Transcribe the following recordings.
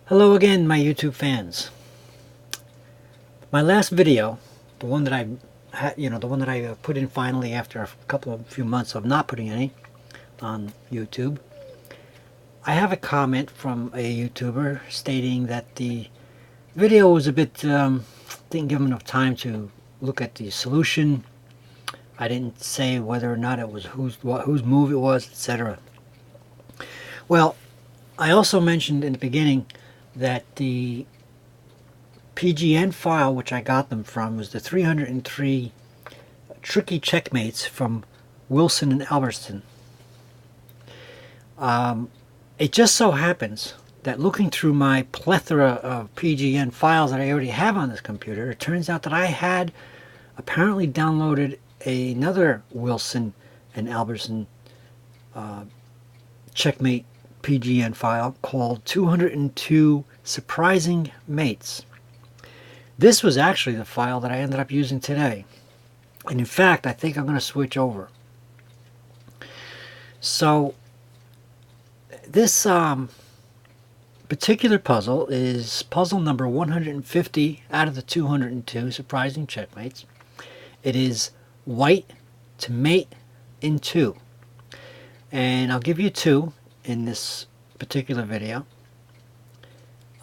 Hello again, my YouTube fans. My last video, the one that I put in finally after a few months of not putting any on YouTube. I have a comment from a YouTuber stating that the video was a bit didn't give him enough time to look at the solution. I didn't say whether or not it was whose move it was, etc. Well, I also mentioned in the beginning that the PGN file which I got them from was the 303 tricky checkmates from Wilson and Albertson. It just so happens that looking through my plethora of PGN files that I already have on this computer, it turns out that I had apparently downloaded another Wilson and Albertson checkmate PGN file called 202 Surprising Mates. This was actually the file that I ended up using today. And in fact, I think I'm going to switch over. So this particular puzzle is puzzle number 150 out of the 202 surprising checkmates. It is white to mate in 2. And I'll give you 2 in this particular video.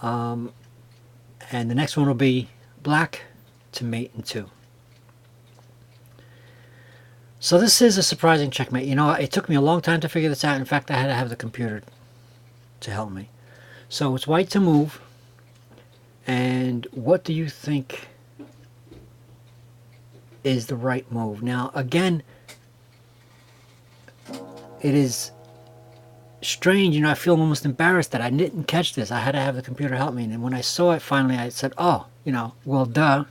And the next one will be black to mate in 2. So this is a surprising checkmate. You know, it took me a long time to figure this out. In fact, I had to have the computer to help me. So it's white to move. And what do you think is the right move? Now, again, it is strange. You know, I feel almost embarrassed that I didn't catch this. I had to have the computer help me. And when I saw it finally, I said, oh, you know, well, duh.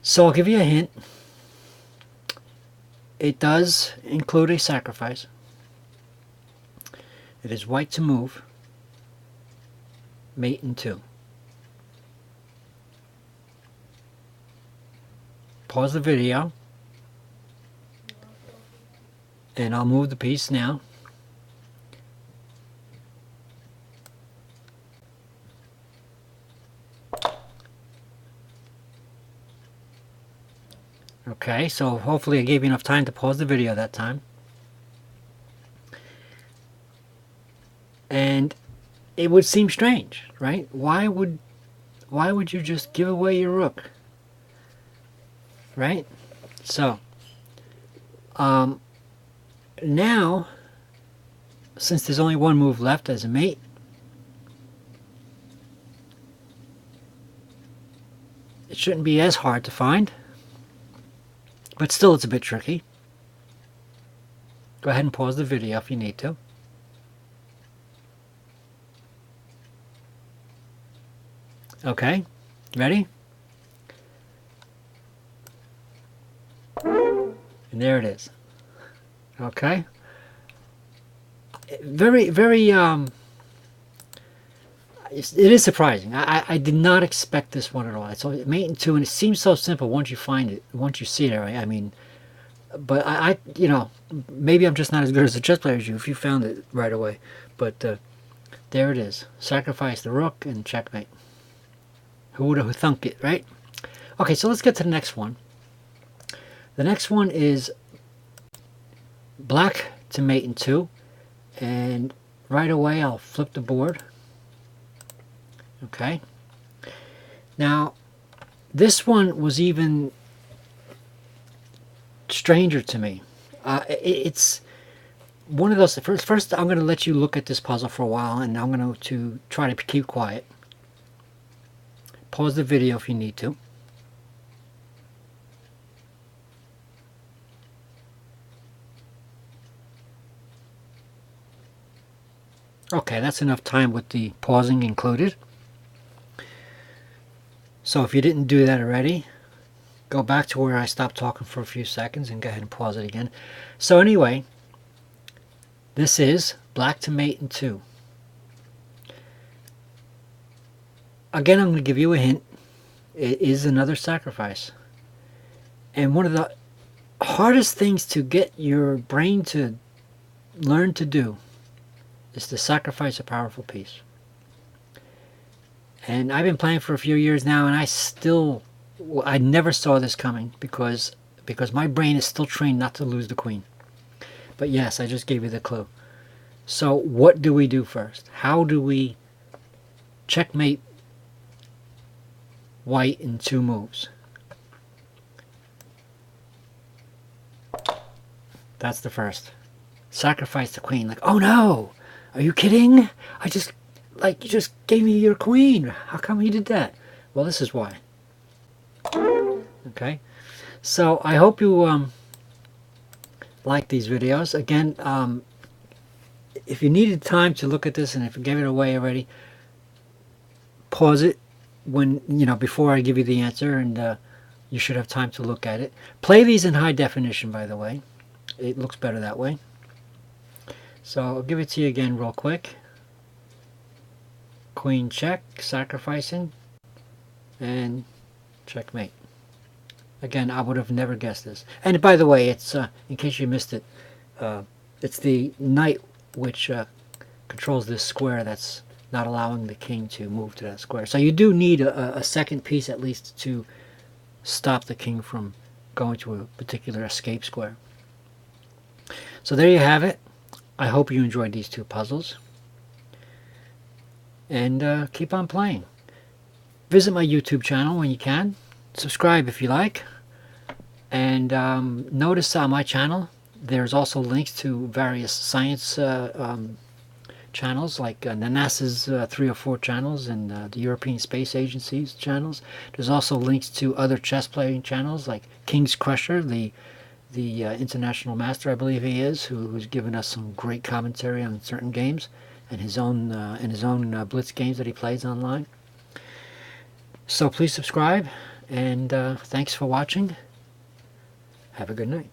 So I'll give you a hint. It does include a sacrifice. It is white to move. Mate in 2. Pause the video. And I'll move the piece now. Okay, so hopefully I gave you enough time to pause the video that time. And it would seem strange, right? Why would you just give away your rook? Right? So, now, since there's only one move left as a mate, it shouldn't be as hard to find. But still, it's a bit tricky. Go ahead and pause the video if you need to. Okay, ready? And there it is. Okay. Very, very, it is surprising. I did not expect this one at all. It's mate in 2, and it seems so simple once you find it, once you see it. Right? I mean, but I, you know, maybe I'm just not as good as a chess player as you if you found it right away. But there it is. Sacrifice the rook and checkmate. Who would have thunk it, right? Okay, so let's get to the next one. The next one is black to mate in 2, and right away I'll flip the board. Okay. Now, this one was even stranger to me. It's one of those. First, I'm going to let you look at this puzzle for a while, and I'm going to try to keep quiet. Pause the video if you need to. Okay, that's enough time with the pausing included. So if you didn't do that already, go back to where I stopped talking for a few seconds and go ahead and pause it again. So anyway, this is black to mate in 2. Again, I'm going to give you a hint. It is another sacrifice. And one of the hardest things to get your brain to learn to do is to sacrifice a powerful piece. And I've been playing for a few years now, and I never saw this coming because my brain is still trained not to lose the queen. But yes, I just gave you the clue. So what do we do first? How do we checkmate white in 2 moves? That's the first. Sacrifice the queen. Like, oh no! Are you kidding? You just gave me your queen. How come you did that? Well, this is why. Okay? So, I hope you like these videos. Again, if you needed time to look at this, and if you gave it away already, pause it before I give you the answer, and you should have time to look at it. Play these in high definition, by the way. It looks better that way. So I'll give it to you again real quick. Queen check, sacrificing, and checkmate. Again, I would have never guessed this. And by the way, it's in case you missed it, it's the knight which controls this square that's not allowing the king to move to that square. So you do need a second piece at least to stop the king from going to a particular escape square. So there you have it. I hope you enjoyed these 2 puzzles. And keep on playing. Visit my YouTube channel when you can. Subscribe if you like. And notice on my channel, there's also links to various science channels, like NASA's 3 or 4 channels and the European Space Agency's channels. There's also links to other chess playing channels, like King's Crusher, the international master, I believe he is, who's given us some great commentary on certain games and his own blitz games that he plays online. So please subscribe, and thanks for watching. Have a good night.